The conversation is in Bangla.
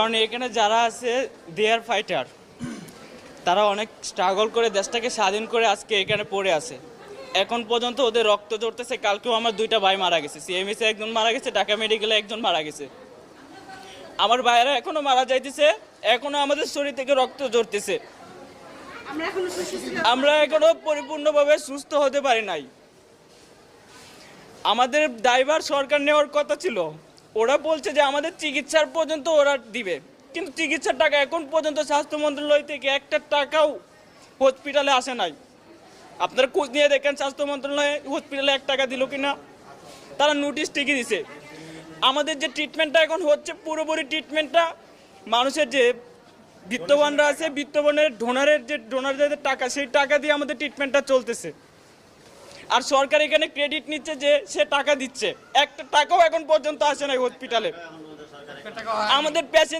কারণ এখানে যারা আছে দে আর ফাইটার, তারা অনেক স্ট্রাগল করে দেশটাকে স্বাধীন করে আজকে এখানে পড়ে আছে। এখন পর্যন্ত ওদের রক্ত ঝরতেছে। কালকেও আমার 2টা ভাই মারা গেছে, সিএমএসে একজন মারা গেছে, ঢাকা মেডিকেলে একজন মারা গেছে। আমার ভাইয়েরা এখনো মারা যাইতেছে, এখনো আমাদের শরীর থেকে রক্ত ঝরতেছে। আমরা এখনো পরিপূর্ণভাবে সুস্থ হতে পারি নাই। আমাদের দায়ভার সরকার নেওয়ার কথা ছিল। ওরা বলছে যে আমাদের চিকিৎসার পর্যন্ত ওরা দিবে, কিন্তু চিকিৎসার টাকা এখন পর্যন্ত স্বাস্থ্য মন্ত্রণালয় থেকে একটা টাকাও হসপিটালে আসে নাই। আপনারা খোঁজ নিয়ে দেখেন স্বাস্থ্য মন্ত্রণালয়ে হসপিটালে 1 টাকা দিল কিনা। তারা নোটিশ ঠিকই দিছে। আমাদের যে ট্রিটমেন্টটা এখন হচ্ছে, পুরোপুরি ট্রিটমেন্টটা মানুষের যে বিত্তবানরা আছে, বিত্তবানের ডোনারদের টাকা, সেই টাকা দিয়ে আমাদের ট্রিটমেন্টটা চলতেছে। আর সরকার এখানে ক্রেডিট নিচ্ছে যে সে টাকা দিচ্ছে, একটা টাকাও এখন পর্যন্ত আসে নাই হসপিটালে। আমাদের পেশেন্ট